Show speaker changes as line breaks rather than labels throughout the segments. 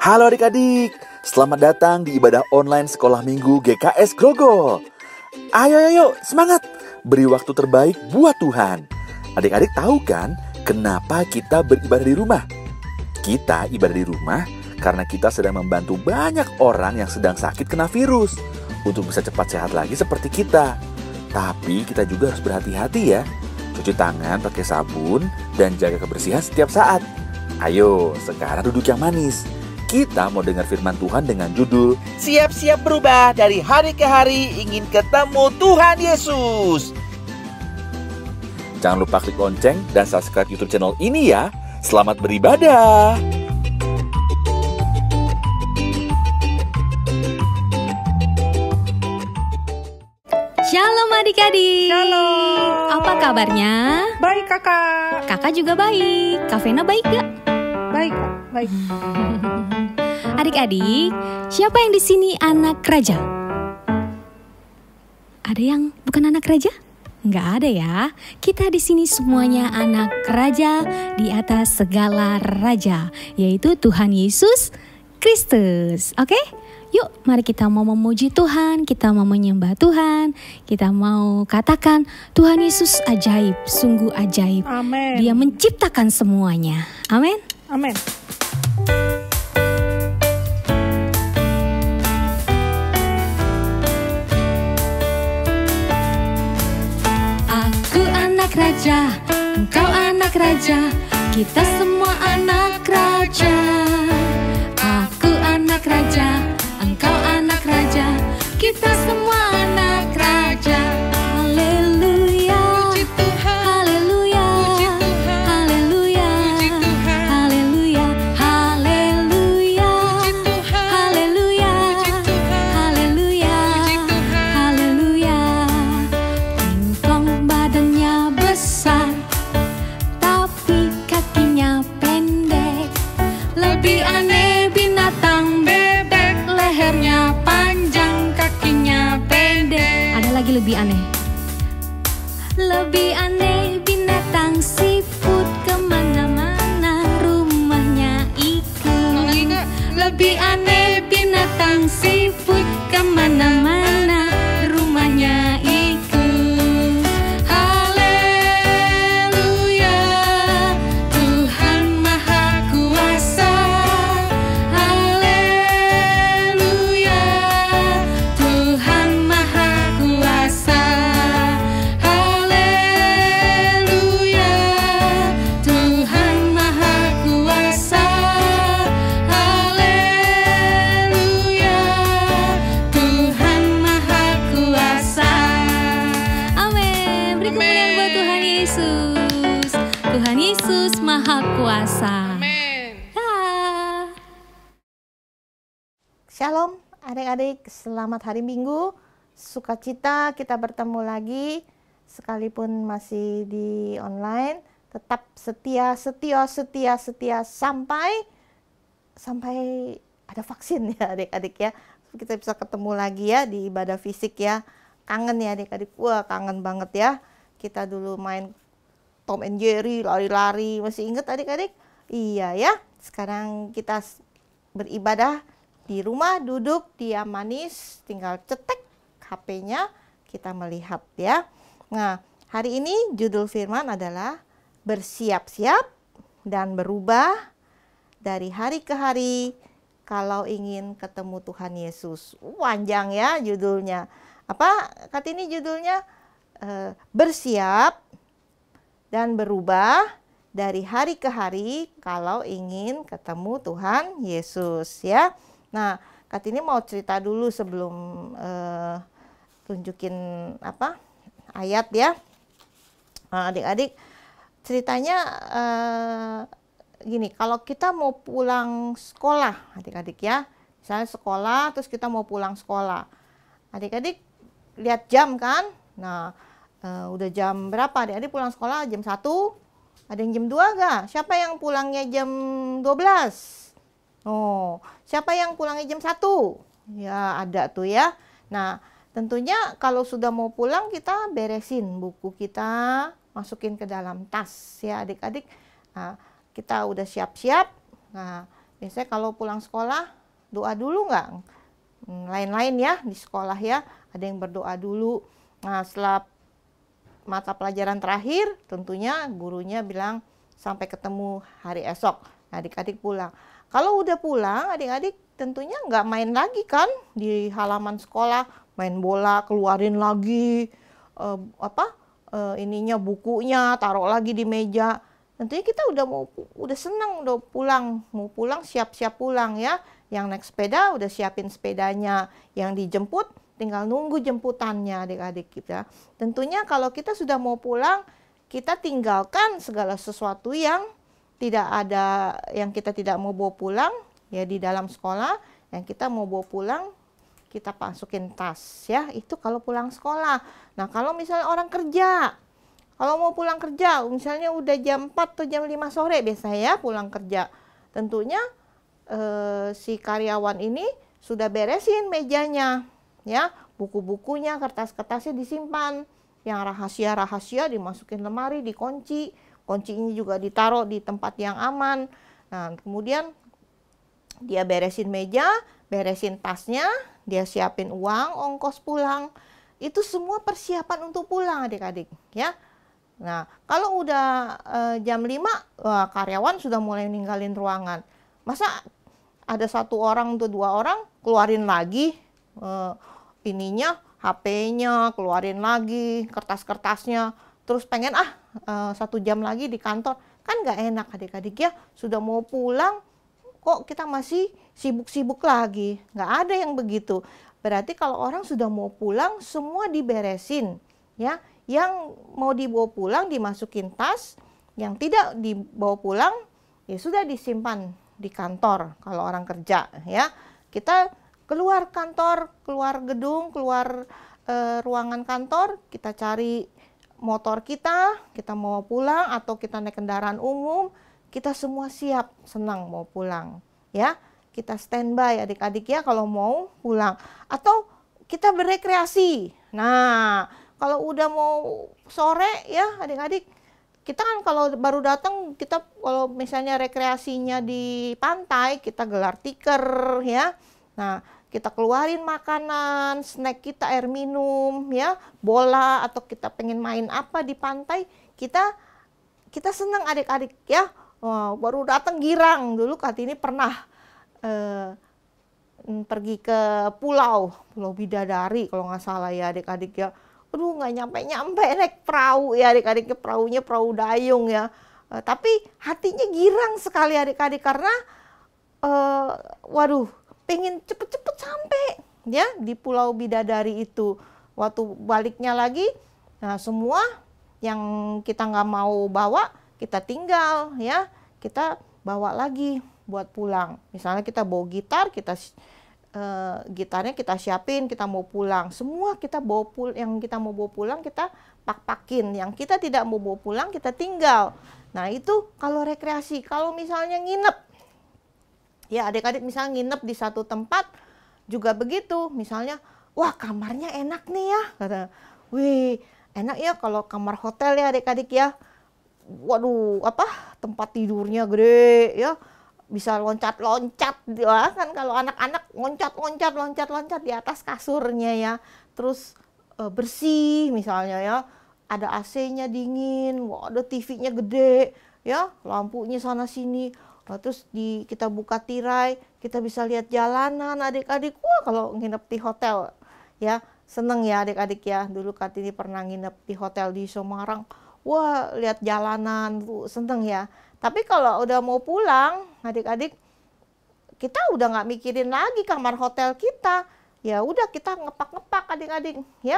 Halo adik-adik, selamat datang di ibadah online sekolah minggu GKS Grogol. Ayo, semangat, beri waktu terbaik buat Tuhan. Adik-adik tahu kan kenapa kita beribadah di rumah? Kita ibadah di rumah karena kita sedang membantu banyak orang yang sedang sakit kena virus untuk bisa cepat sehat lagi seperti kita. Tapi kita juga harus berhati-hati ya. Cuci tangan pakai sabun dan jaga kebersihan setiap saat. Ayo, sekarang duduk yang manis. Kita mau dengar firman Tuhan dengan judul
Siap-siap berubah dari hari ke hari ingin ketemu Tuhan Yesus.
Jangan lupa klik lonceng dan subscribe YouTube channel ini ya. Selamat beribadah.
Shalom adik-adik.
Shalom.
Apa kabarnya?
Baik kakak.
Kakak juga baik. Kak Vena baik gak?
Baik kak, baik.
Adik-adik, siapa yang di sini anak raja? Ada yang bukan anak raja? Nggak ada ya. Kita di sini semuanya anak raja di atas segala raja, yaitu Tuhan Yesus Kristus. Oke? Yuk, mari kita mau memuji Tuhan, kita mau menyembah Tuhan, kita mau katakan Tuhan Yesus ajaib, sungguh ajaib.
Amin.
Dia menciptakan semuanya. Amin.
Amin.
Aku anak raja, engkau anak raja, kita semua anak raja. Aku anak raja, engkau anak raja, kita semua anak raja. Haleluya,
Puji Tuhan.
haleluya,
Puji Tuhan.
haleluya,
Puji Tuhan.
haleluya, haleluya,
Puji Tuhan.
haleluya,
Puji Tuhan.
haleluya,
Puji Tuhan.
haleluya. Tingkong badannya besar, tapi kakinya pendek. Lebih aneh binatang bebek, lehernya panjang, kakinya pendek. Ada lagi lebih aneh. Lebih aneh binatang siput, kemana-mana rumahnya ikut.
Mau lagi nggak?
Lebih aneh binatang siput, kemana-mana rumahnya ikut. Haleluya, Tuhan Maha Kuasa. Haleluya, Tuhan Maha Kuasa. Haleluya, Tuhan Maha Kuasa. Haleluya, Tuhan Maha Kuasa. Amin. Beri kemuliaan buat Tuhan Yesus. Tuhan Yesus Maha Kuasa.
Amin.
Dah.
Shalom adik-adik, selamat hari Minggu. Sukacita kita bertemu lagi, sekalipun masih di online. Tetap setia sampai ada vaksin ya adik-adik ya. Kita bisa ketemu lagi ya di ibadah fisik ya. Kangen ya adik-adik, wah kangen banget ya. Kita dulu main Tom and Jerry, lari-lari, masih ingat adik-adik? Iya ya, sekarang kita beribadah di rumah, duduk, diam manis, tinggal cetek HP-nya, kita melihat ya. Nah, hari ini judul firman adalah bersiap-siap dan berubah dari hari ke hari kalau ingin ketemu Tuhan Yesus. Panjang ya judulnya. Apa Kartini judulnya? Bersiap dan berubah dari hari ke hari kalau ingin ketemu Tuhan Yesus ya. Nah, Kartini mau cerita dulu sebelum tunjukin ayat ya. Adik-adik, ceritanya gini, kalau kita mau pulang sekolah adik-adik ya, misalnya sekolah terus kita mau pulang sekolah, adik-adik lihat jam kan. Nah, udah jam berapa adik-adik pulang sekolah? Jam 1, ada yang jam 2 gak? Siapa yang pulangnya jam 12? Oh, siapa yang pulangnya jam 1? Ya ada tuh ya. Nah, tentunya kalau sudah mau pulang kita beresin buku kita, masukin ke dalam tas ya adik-adik. Nah, kita udah siap-siap. Nah, Biasanya kalau pulang sekolah doa dulu nggak? Lain-lain ya di sekolah ya, ada yang berdoa dulu. Nah, setelah mata pelajaran terakhir, tentunya gurunya bilang sampai ketemu hari esok. Nah, adik-adik pulang. Kalau udah pulang, adik-adik tentunya nggak main lagi kan di halaman sekolah, main bola, keluarin lagi ininya bukunya, taruh lagi di meja. Tentunya kita udah senang udah pulang, mau pulang siap-siap pulang ya. Yang naik sepeda udah siapin sepedanya, yang dijemput tinggal nunggu jemputannya adik-adik kita. Tentunya kalau kita sudah mau pulang, kita tinggalkan segala sesuatu yang tidak ada, yang kita tidak mau bawa pulang ya di dalam sekolah. Yang kita mau bawa pulang kita masukin tas ya, itu kalau pulang sekolah. Nah, kalau misalnya orang kerja, kalau mau pulang kerja misalnya udah jam 4 atau jam 5 sore biasanya ya pulang kerja, tentunya si karyawan ini sudah beresin mejanya ya, buku-bukunya, kertas-kertasnya disimpan, yang rahasia-rahasia dimasukin lemari, dikunci, kuncinya juga ditaruh di tempat yang aman. Nah, kemudian dia beresin meja, beresin tasnya, dia siapin uang ongkos pulang. Itu semua persiapan untuk pulang adik-adik ya. Nah, kalau udah jam 5, karyawan sudah mulai ninggalin ruangan. Masa ada 1 orang atau 2 orang keluarin lagi ininya, HP-nya, keluarin lagi kertas-kertasnya, terus pengen 1 jam lagi di kantor, kan nggak enak adik-adik ya. Sudah mau pulang kok kita masih sibuk-sibuk lagi, nggak ada yang begitu. Berarti kalau orang sudah mau pulang semua diberesin ya, yang mau dibawa pulang dimasukin tas, yang tidak dibawa pulang ya sudah disimpan di kantor kalau orang kerja ya. Kita keluar kantor, keluar gedung, keluar ruangan kantor, kita cari motor kita mau pulang atau kita naik kendaraan umum, kita semua siap, senang mau pulang ya. Kita standby adik-adik ya kalau mau pulang, atau kita berekreasi. Nah, kalau udah mau sore ya adik-adik, kita kan kalau baru datang, kita kalau misalnya rekreasinya di pantai, kita gelar tikar ya. Nah, kita keluarin makanan, snack kita, air minum ya, bola, atau kita pengen main apa di pantai, kita senang adik-adik ya. Baru datang girang. Dulu Kartini pernah pergi ke Pulau Bidadari kalau nggak salah ya adik-adik ya. Aduh, nggak nyampe naik perahu ya adik-adik, perahunya perahu dayung ya. Tapi hatinya girang sekali adik-adik karena waduh, pengen cepet-cepet sampai ya di Pulau Bidadari itu. Waktu baliknya lagi, nah semua yang kita nggak mau bawa kita tinggal ya, kita bawa lagi buat pulang. Misalnya kita bawa gitar, gitarnya kita siapin, kita mau pulang. Semua kita bawa yang kita mau bawa pulang kita pak-pakin. Yang kita tidak mau bawa pulang kita tinggal. Nah, itu kalau rekreasi. Kalau misalnya nginep, ya adik-adik misalnya nginep di satu tempat juga begitu. Misalnya, wah kamarnya enak nih ya. Kata, wih enak ya kalau kamar hotel ya adik-adik ya. Waduh, tempat tidurnya gede ya. Bisa loncat-loncat ya kan, kalau anak-anak loncat di atas kasurnya ya. Terus bersih misalnya ya, ada AC-nya dingin, ada TV-nya gede ya, lampunya sana sini. Terus kita buka tirai, kita bisa lihat jalanan adik-adik. Wah, kalau nginep di hotel ya seneng ya adik-adik ya. Dulu Kartini pernah nginep di hotel di Semarang. Wah, lihat jalanan tuh seneng ya. Tapi kalau udah mau pulang, adik-adik, kita udah nggak mikirin lagi kamar hotel kita. Ya udah kita ngepak-ngepak adik-adik, ya.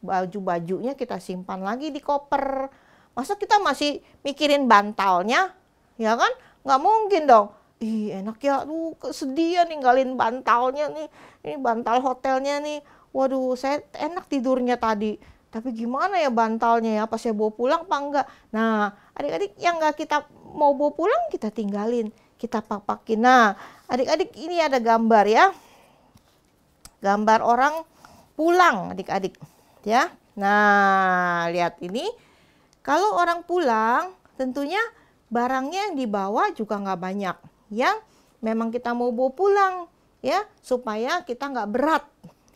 Baju-bajunya kita simpan lagi di koper. Masa kita masih mikirin bantalnya? Ya kan? Nggak mungkin dong. Ih, enak ya, sedih ya ninggalin bantalnya nih. Ini bantal hotelnya nih. Waduh, saya enak tidurnya tadi. Tapi gimana ya bantalnya ya, apa saya bawa pulang apa enggak? Nah, adik-adik yang enggak kita mau bawa pulang, kita tinggalin, kita pak-pakin. Nah, adik-adik ini ada gambar ya. Gambar orang pulang adik-adik ya. Nah, lihat ini. Kalau orang pulang, tentunya barangnya yang dibawa juga nggak banyak. Yang memang kita mau bawa pulang ya, supaya kita nggak berat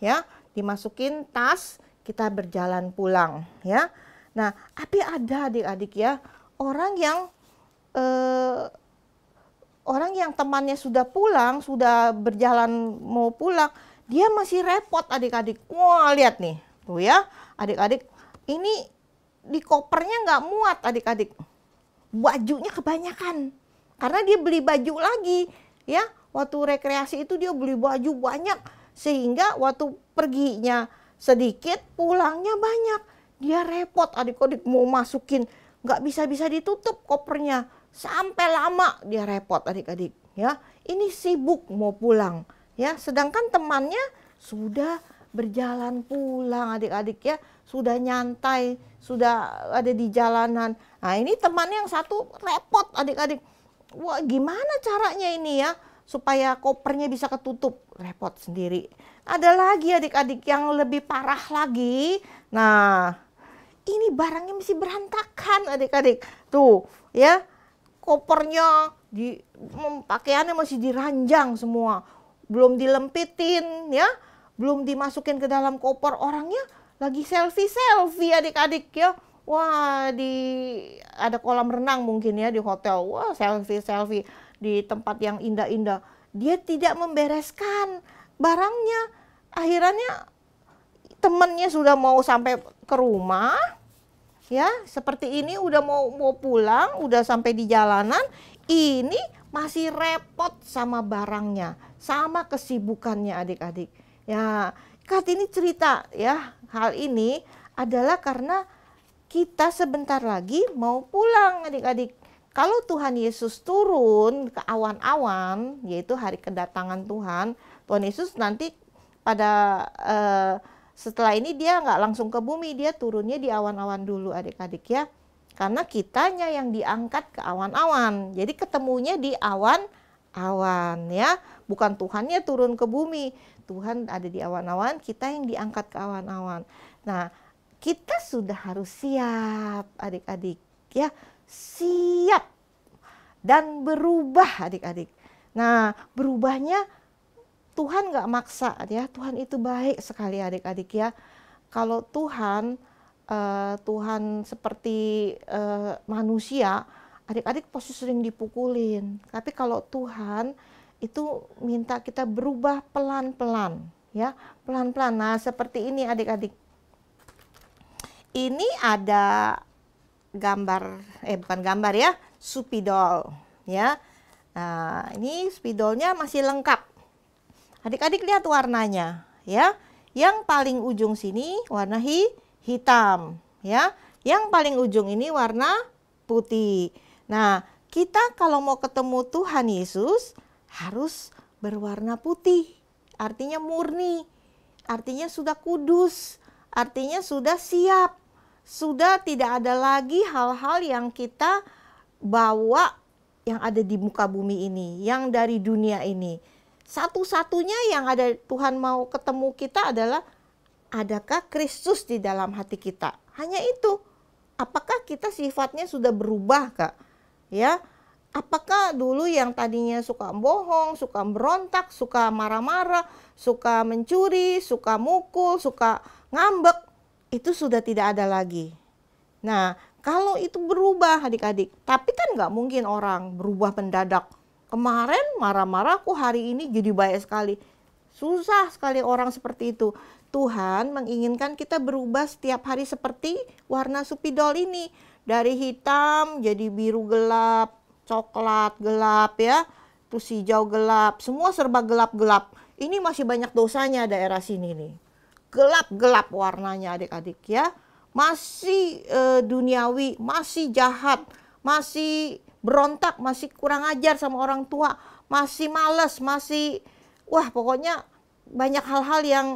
ya, dimasukin tas kita berjalan pulang ya. Nah, tapi ada adik-adik ya, orang yang temannya sudah pulang, sudah berjalan mau pulang, dia masih repot adik-adik. Wah, lihat nih, tuh ya adik-adik, ini di kopernya nggak muat adik-adik, bajunya kebanyakan, karena dia beli baju lagi ya, waktu rekreasi itu dia beli baju banyak, sehingga waktu perginya sedikit, pulangnya banyak, dia repot adik-adik mau masukin, nggak bisa ditutup kopernya, sampai lama dia repot adik-adik ya, ini sibuk mau pulang ya, sedangkan temannya sudah berjalan pulang adik-adik ya, sudah nyantai, sudah ada di jalanan. Nah, ini temannya yang satu repot adik-adik, wah gimana caranya ini ya supaya kopernya bisa ketutup, repot sendiri. Ada lagi adik-adik yang lebih parah lagi. Nah, ini barangnya masih berantakan adik-adik, tuh ya, kopernya pakaiannya masih diranjang semua, belum dilempitin ya, belum dimasukin ke dalam koper, orangnya lagi selfie adik-adik ya. Wah, ada kolam renang mungkin ya di hotel, wah selfie di tempat yang indah-indah. Dia tidak membereskan barangnya, akhirnya temennya sudah mau sampai ke rumah ya, seperti ini udah mau pulang, udah sampai di jalanan, ini masih repot sama barangnya, sama kesibukannya adik-adik. Ya, Kartini cerita ya, hal ini adalah karena kita sebentar lagi mau pulang adik-adik. Kalau Tuhan Yesus turun ke awan-awan, yaitu hari kedatangan Tuhan, Tuhan Yesus nanti pada setelah ini dia nggak langsung ke bumi, dia turunnya di awan-awan dulu adik-adik ya. Karena kitanya yang diangkat ke awan-awan, jadi ketemunya di awan-awan ya, bukan Tuhannya turun ke bumi. Tuhan ada di awan-awan, kita yang diangkat ke awan-awan. Nah, kita sudah harus siap adik-adik ya, siap dan berubah adik-adik. Nah, berubahnya Tuhan nggak maksa ya, Tuhan itu baik sekali adik-adik ya. Kalau Tuhan seperti manusia, adik-adik pasti sering dipukulin. Tapi kalau Tuhan itu minta kita berubah pelan-pelan ya, pelan-pelan. Nah, seperti ini adik-adik. Ini ada gambar, bukan gambar ya, spidol ya. Nah, ini spidolnya masih lengkap. Adik-adik lihat warnanya ya. Yang paling ujung sini warna hitam ya. Yang paling ujung ini warna putih. Nah, kita kalau mau ketemu Tuhan Yesus harus berwarna putih. Artinya murni. Artinya sudah kudus. Artinya sudah siap. Sudah tidak ada lagi hal-hal yang kita bawa yang ada di muka bumi ini, yang dari dunia ini. Satu-satunya yang ada Tuhan mau ketemu kita adalah, adakah Kristus di dalam hati kita? Hanya itu. Apakah kita sifatnya sudah berubah, Kak? Ya, apakah dulu yang tadinya suka bohong, suka berontak, suka marah-marah, suka mencuri, suka mukul, suka ngambek, itu sudah tidak ada lagi. Nah, kalau itu berubah adik-adik, tapi kan nggak mungkin orang berubah mendadak. Kemarin marah-marah, kok hari ini jadi baik sekali. Susah sekali orang seperti itu. Tuhan menginginkan kita berubah setiap hari seperti warna spidol ini. Dari hitam jadi biru gelap, coklat gelap ya, terus hijau gelap, semua serba gelap-gelap. Ini masih banyak dosanya daerah sini nih. Gelap-gelap warnanya adik-adik ya. Masih duniawi, masih jahat, masih berontak, masih kurang ajar sama orang tua, masih malas, masih wah pokoknya banyak hal-hal yang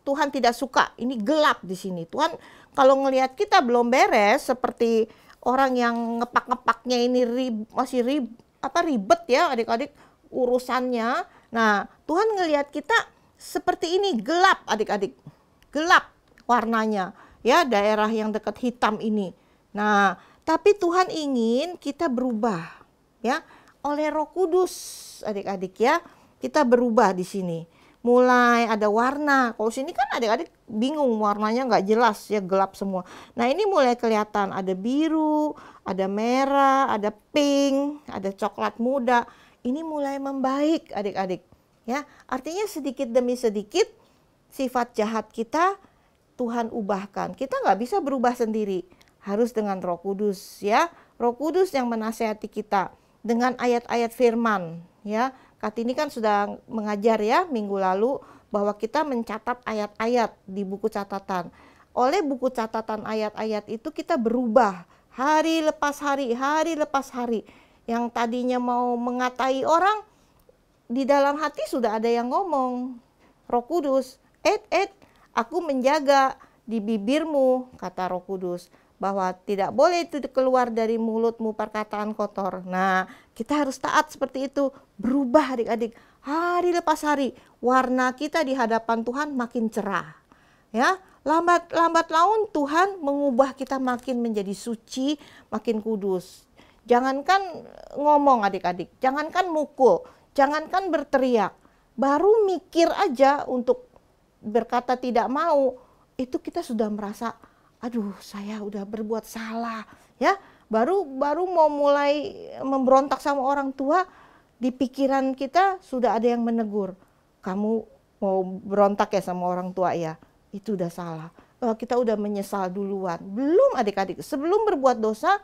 Tuhan tidak suka. Ini gelap di sini. Tuhan kalau ngelihat kita belum beres, seperti orang yang ngepak-ngepaknya ini masih ribet ya adik-adik urusannya. Nah, Tuhan ngelihat kita seperti ini, gelap adik-adik. Gelap warnanya ya, daerah yang dekat hitam ini. Nah, tapi Tuhan ingin kita berubah ya oleh Roh Kudus Kristus adik-adik ya. Kita berubah di sini. Mulai ada warna. Kalau sini kan adik-adik bingung, warnanya nggak jelas ya, gelap semua. Nah ini mulai kelihatan, ada biru, ada merah, ada pink, ada coklat muda. Ini mulai membaik adik-adik ya. Artinya sedikit demi sedikit sifat jahat kita Tuhan ubahkan. Kita nggak bisa berubah sendiri, harus dengan Roh Kudus ya. Roh Kudus yang menasehati kita dengan ayat-ayat firman ya. Kartini kan sudah mengajar ya minggu lalu bahwa kita mencatat ayat-ayat di buku catatan. Oleh buku catatan ayat-ayat itu kita berubah hari lepas hari, hari lepas hari. Yang tadinya mau mengatai orang, di dalam hati sudah ada yang ngomong, Roh Kudus, aku menjaga di bibirmu, kata Roh Kudus, bahwa tidak boleh itu keluar dari mulutmu perkataan kotor. Nah, kita harus taat seperti itu, berubah adik-adik. Hari lepas hari, warna kita di hadapan Tuhan makin cerah. Ya, lambat laun Tuhan mengubah kita makin menjadi suci, makin kudus. Jangankan ngomong adik-adik, jangankan mukul, jangankan berteriak, baru mikir aja untuk berkata tidak mau, itu kita sudah merasa, aduh saya udah berbuat salah ya. Baru mau mulai memberontak sama orang tua, di pikiran kita sudah ada yang menegur, kamu mau berontak ya sama orang tua ya, itu udah salah. Kita udah menyesal duluan. Belum adik-adik, sebelum berbuat dosa,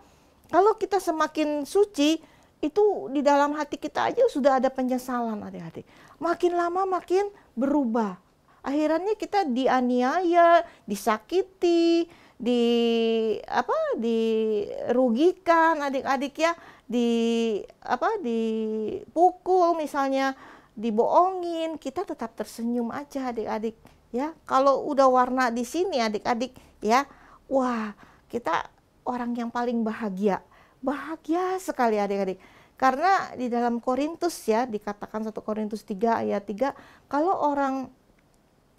kalau kita semakin suci, itu di dalam hati kita aja sudah ada penyesalan adik-adik. Makin lama makin berubah. Akhirnya kita dianiaya, disakiti, dirugikan adik-adik ya, dipukul misalnya, dibohongin, kita tetap tersenyum aja adik-adik ya. Kalau udah warna di sini adik-adik ya, wah kita orang yang paling bahagia sekali adik-adik. Karena di dalam Korintus ya, dikatakan 1 Korintus 3 ayat 3, kalau orang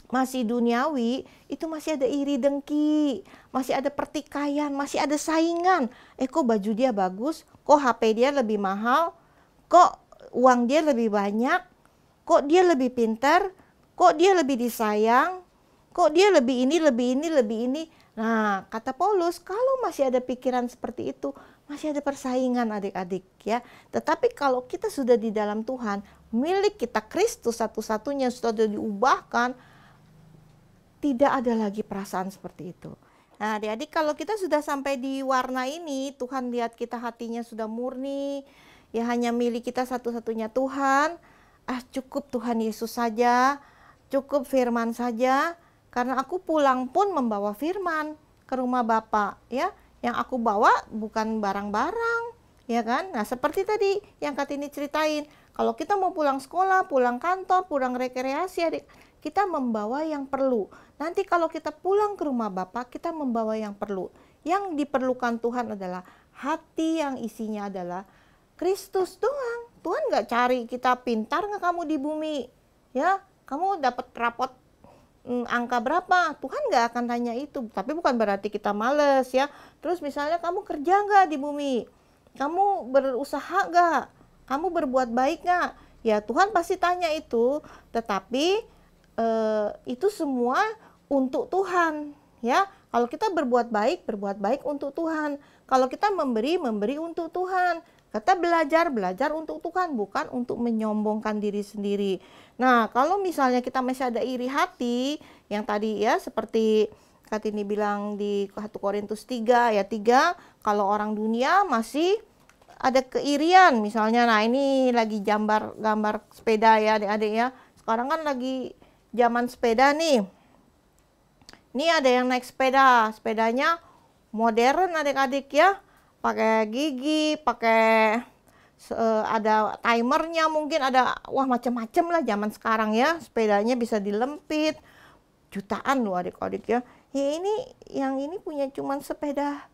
masih duniawi, itu masih ada iri dengki, masih ada pertikaian, masih ada saingan. Kok baju dia bagus, kok HP dia lebih mahal, kok uang dia lebih banyak, kok dia lebih pintar, kok dia lebih disayang, kok dia lebih ini. Nah, kata Paulus, kalau masih ada pikiran seperti itu, masih ada persaingan adik-adik ya. Tetapi kalau kita sudah di dalam Tuhan, milik kita Kristus satu-satunya sudah diubahkan, tidak ada lagi perasaan seperti itu. Nah adik-adik, kalau kita sudah sampai di warna ini, Tuhan lihat kita hatinya sudah murni, ya hanya milik kita satu-satunya Tuhan, cukup Tuhan Yesus saja, cukup firman saja, karena aku pulang pun membawa firman ke rumah Bapa ya. Yang aku bawa bukan barang-barang, ya kan? Nah seperti tadi yang Kartini ceritain, kalau kita mau pulang sekolah, pulang kantor, pulang rekreasi adik, kita membawa yang perlu. Nanti kalau kita pulang ke rumah Bapa, kita membawa yang perlu. Yang diperlukan Tuhan adalah hati yang isinya adalah Kristus doang. Tuhan nggak cari kita pintar nggak kamu di bumi, ya kamu dapat rapot angka berapa, Tuhan nggak akan tanya itu. Tapi bukan berarti kita males ya. Terus misalnya kamu kerja nggak di bumi, kamu berusaha nggak, kamu berbuat baik nggak, ya Tuhan pasti tanya itu. Tetapi itu semua untuk Tuhan ya. Kalau kita berbuat baik untuk Tuhan. Kalau kita memberi untuk Tuhan. Kita belajar untuk Tuhan, bukan untuk menyombongkan diri sendiri. Nah, kalau misalnya kita masih ada iri hati, yang tadi ya seperti Kartini bilang di 1 Korintus 3 ayat 3, kalau orang dunia masih ada keirian misalnya. Nah, ini lagi gambar sepeda ya adik-adik ya. Sekarang kan lagi zaman sepeda nih. Ini ada yang naik sepeda, sepedanya modern adik-adik ya. Pakai gigi, pakai ada timernya, mungkin ada macam-macam lah zaman sekarang ya. Sepedanya bisa dilempit, jutaan loh adik-adik ya. Yang ini punya cuman sepeda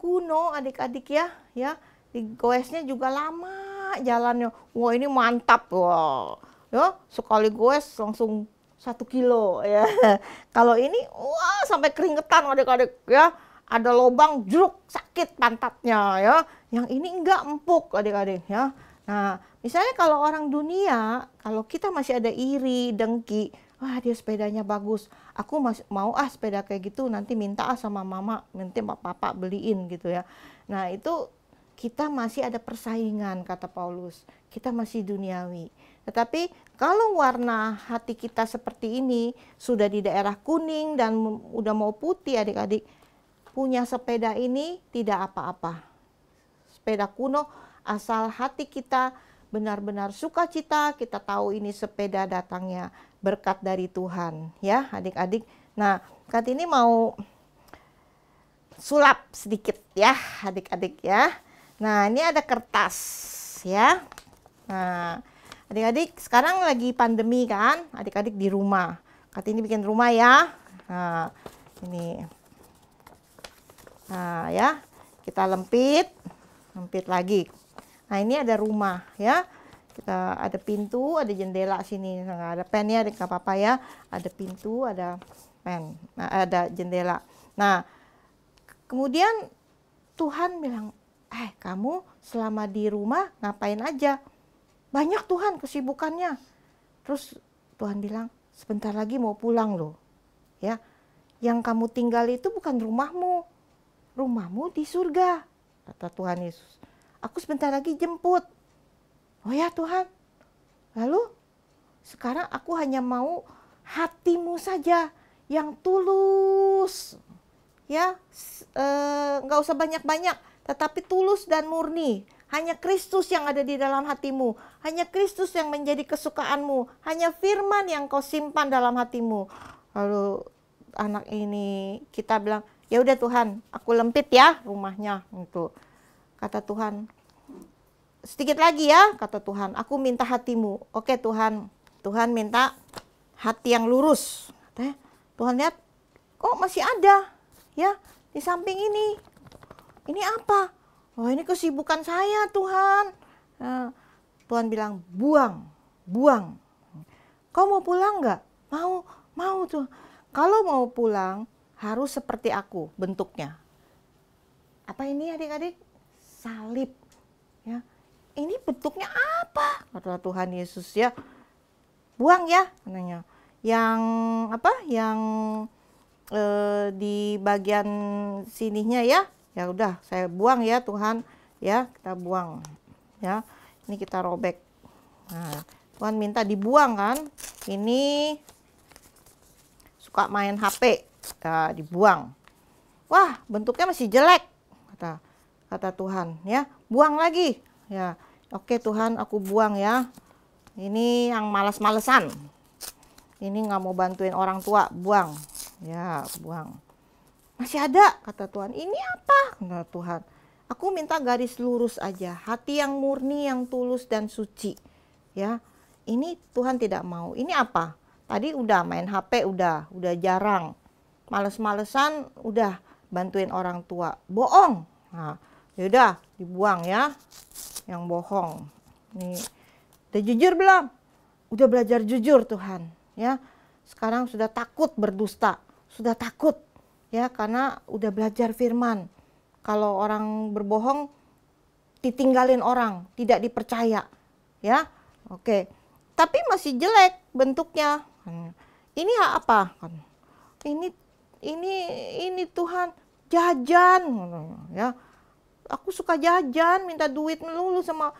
kuno adik-adik ya. Digoesnya juga lama jalannya. Wah ini mantap wah. Ya, sekali goes langsung 1 kilo ya. Kalau ini sampai keringetan adik-adik ya. Ada lubang jeruk, sakit pantatnya ya. Yang ini enggak empuk adik-adik ya. Nah, misalnya kalau orang dunia, kalau kita masih ada iri, dengki, wah dia sepedanya bagus, aku masih mau sepeda kayak gitu, nanti minta sama mama, nanti papa beliin gitu ya. Nah itu kita masih ada persaingan, kata Paulus, kita masih duniawi. Tetapi kalau warna hati kita seperti ini, sudah di daerah kuning dan udah mau putih adik-adik, punya sepeda ini tidak apa-apa. Sepeda kuno, asal hati kita benar-benar sukacita, kita tahu ini sepeda datangnya berkat dari Tuhan, ya adik-adik. Nah, Kartini mau sulap sedikit ya adik-adik ya. Nah, ini ada kertas ya. Nah, adik-adik sekarang lagi pandemi kan, adik-adik di rumah. Kartini bikin rumah ya. Nah, ini. Nah, ya. Kita lempit lagi. Nah, ini ada rumah ya. Kita ada pintu, ada jendela sini. Nggak ada pennya, nggak apa-apa ya. Ada pintu, ada pen, nah, ada jendela. Nah, kemudian Tuhan bilang, kamu selama di rumah ngapain aja? Banyak Tuhan kesibukannya. Terus Tuhan bilang, sebentar lagi mau pulang loh. Ya, yang kamu tinggal itu bukan rumahmu. Rumahmu di surga, kata Tuhan Yesus. Aku sebentar lagi jemput. Oh ya Tuhan. Lalu sekarang aku hanya mau hatimu saja yang tulus. Ya, nggak usah banyak-banyak, tetapi tulus dan murni. Hanya Kristus yang ada di dalam hatimu. Hanya Kristus yang menjadi kesukaanmu. Hanya firman yang kau simpan dalam hatimu. Lalu anak ini kita bilang, ya udah Tuhan, aku lempit ya rumahnya gitu. Kata Tuhan, sedikit lagi ya, kata Tuhan, aku minta hatimu. Oke Tuhan, Tuhan minta hati yang lurus. Katanya, Tuhan lihat, kok masih ada ya di samping ini. Ini apa? Oh ini kesibukan saya Tuhan. Nah, Tuhan bilang, buang. Kau mau pulang nggak? Mau tuh. Kalau mau pulang, harus seperti aku bentuknya. Apa ini adik-adik? Salib. Ya. Ini bentuknya apa? Kata Tuhan Yesus ya. Buang ya, katanya. Yang apa? Yang di bagian sininya ya. Ya udah, saya buang ya Tuhan. Ya, kita buang. Ya. Ini kita robek. Nah, Tuhan minta dibuang kan? Ini suka main HP. Nah, dibuang. Wah, bentuknya masih jelek. Kata Tuhan, ya. Buang lagi. Ya. Oke Tuhan, aku buang ya. Ini yang malas-malesan. Ini nggak mau bantuin orang tua, buang. Ya, buang. Masih ada, kata Tuhan. Ini apa? Kata Tuhan. Aku minta garis lurus aja. Hati yang murni, yang tulus dan suci. Ya. Ini Tuhan tidak mau. Ini apa? Tadi udah main HP, udah jarang. Males-malesan, udah bantuin orang tua. Bohong. Nah, yaudah, dibuang ya. Yang bohong. Nih, udah jujur belum? Udah belajar jujur Tuhan. Ya, sekarang sudah takut berdusta. Sudah takut. Ya, karena udah belajar firman. Kalau orang berbohong, ditinggalin orang, tidak dipercaya. Ya, oke. Tapi masih jelek bentuknya. Ini apa? Ini Tuhan, jajan. Ya, aku suka jajan, minta duit melulu sama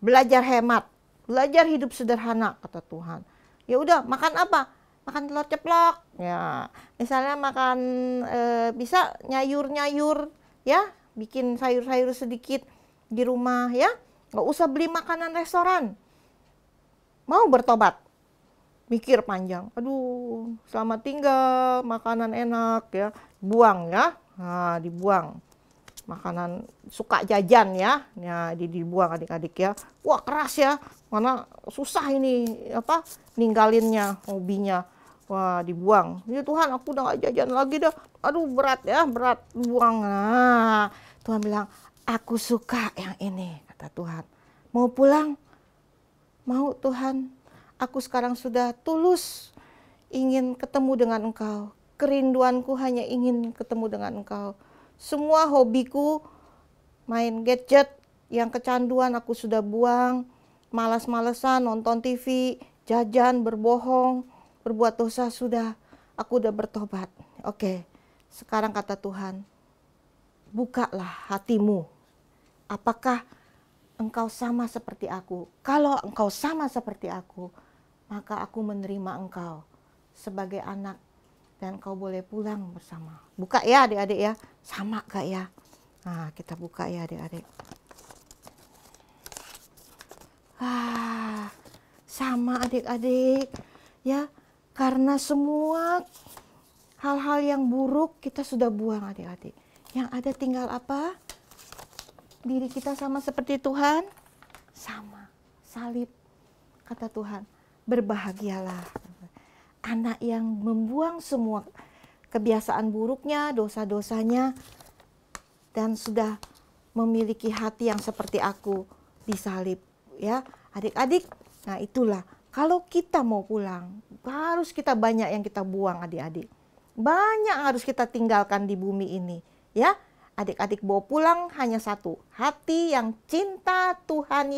belajar hemat, belajar hidup sederhana, kata Tuhan. Ya udah, makan apa? Makan telur ceplok. Ya, misalnya makan bisa nyayur-nyayur, ya, bikin sayur-sayur sedikit di rumah, ya. Nggak usah beli makanan restoran. Mau bertobat? Mikir panjang. Aduh, selamat tinggal, makanan enak, ya. Buang ya. Nah, dibuang. Makanan suka jajan ya, dibuang adik-adik ya. Wah keras ya, mana susah ini apa ninggalinnya hobinya. Wah dibuang. Ya Tuhan, aku udah gak jajan lagi dah. Aduh berat ya, berat, buang. Nah, Tuhan bilang, aku suka yang ini, kata Tuhan. Mau pulang? Mau Tuhan. Aku sekarang sudah tulus ingin ketemu dengan Engkau. Kerinduanku hanya ingin ketemu dengan Engkau. Semua hobiku main gadget, yang kecanduan aku sudah buang, malas-malesan nonton TV, jajan, berbohong, berbuat dosa sudah, aku udah bertobat. Oke, sekarang kata Tuhan, bukalah hatimu. Apakah engkau sama seperti aku? Kalau engkau sama seperti aku, maka aku menerima engkau sebagai anak dan engkau boleh pulang bersama. Buka ya adik-adik ya, sama gak ya? Nah, kita buka ya adik-adik. Sama adik-adik ya, karena semua hal-hal yang buruk kita sudah buang adik-adik. Yang ada tinggal apa? Diri kita sama seperti Tuhan? Sama, salib. Kata Tuhan, berbahagialah anak yang membuang semua kebiasaan buruknya, dosa-dosanya, dan sudah memiliki hati yang seperti aku disalib. Ya, adik-adik, nah itulah, kalau kita mau pulang, harus kita banyak yang kita buang adik-adik. Banyak harus kita tinggalkan di bumi ini. Ya, adik-adik bawa pulang hanya satu, hati yang cinta Tuhan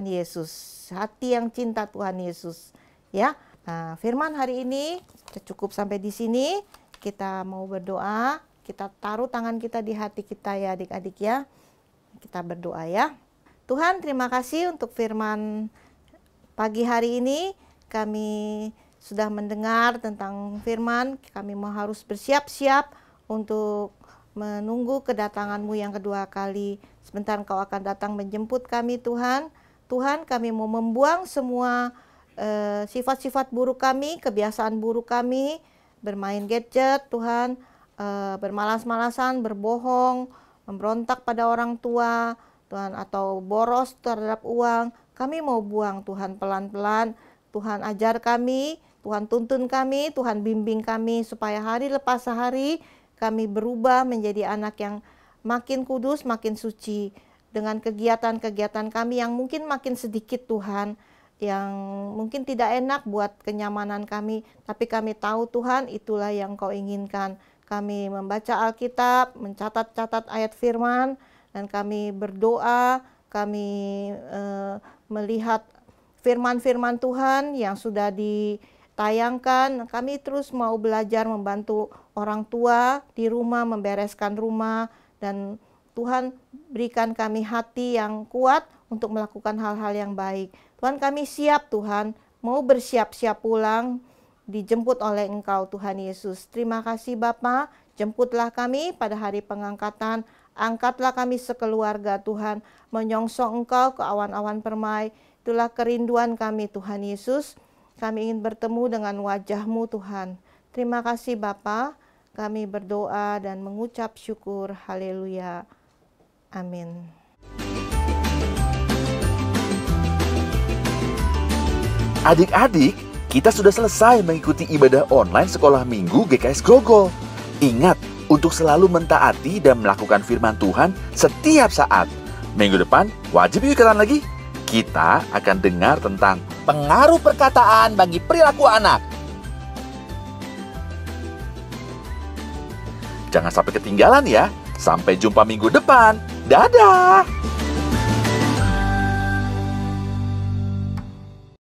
Yesus. Hati yang cinta Tuhan Yesus. Ya, nah firman hari ini cukup sampai di sini. Kita mau berdoa, kita taruh tangan kita di hati kita ya adik-adik ya. Kita berdoa ya. Tuhan, terima kasih untuk firman pagi hari ini. Kami sudah mendengar tentang firman, kami mau harus bersiap-siap untuk menunggu kedatangan-Mu yang kedua kali. Sebentar Engkau akan datang menjemput kami Tuhan. Tuhan, kami mau membuang semua sifat-sifat buruk kami, kebiasaan buruk kami, bermain gadget Tuhan, bermalas-malasan, berbohong, memberontak pada orang tua Tuhan, atau boros terhadap uang. Kami mau buang Tuhan pelan-pelan. Tuhan ajar kami, Tuhan tuntun kami, Tuhan bimbing kami supaya hari lepas hari kami berubah menjadi anak yang makin kudus, makin suci. Dengan kegiatan-kegiatan kami yang mungkin makin sedikit Tuhan, yang mungkin tidak enak buat kenyamanan kami, tapi kami tahu Tuhan itulah yang Kau inginkan. Kami membaca Alkitab, mencatat-catat ayat firman, dan kami berdoa, kami melihat firman-firman Tuhan yang sudah ditayangkan. Kami terus mau belajar membantu orang tua di rumah, membereskan rumah, dan Tuhan berikan kami hati yang kuat untuk melakukan hal-hal yang baik. Tuhan, kami siap Tuhan, mau bersiap-siap pulang, dijemput oleh Engkau Tuhan Yesus. Terima kasih Bapa, jemputlah kami pada hari pengangkatan. Angkatlah kami sekeluarga Tuhan, menyongsong Engkau ke awan-awan permai. Itulah kerinduan kami Tuhan Yesus. Kami ingin bertemu dengan wajah-Mu Tuhan. Terima kasih Bapa, kami berdoa dan mengucap syukur. Haleluya. Amin.
Adik-adik, kita sudah selesai mengikuti ibadah online sekolah minggu GKS Grogol. Ingat, untuk selalu mentaati dan melakukan firman Tuhan setiap saat. Minggu depan, wajib yuk ikutan lagi. Kita akan dengar tentang
pengaruh perkataan bagi perilaku anak.
jangan sampai ketinggalan ya. Sampai jumpa minggu depan. Dadah!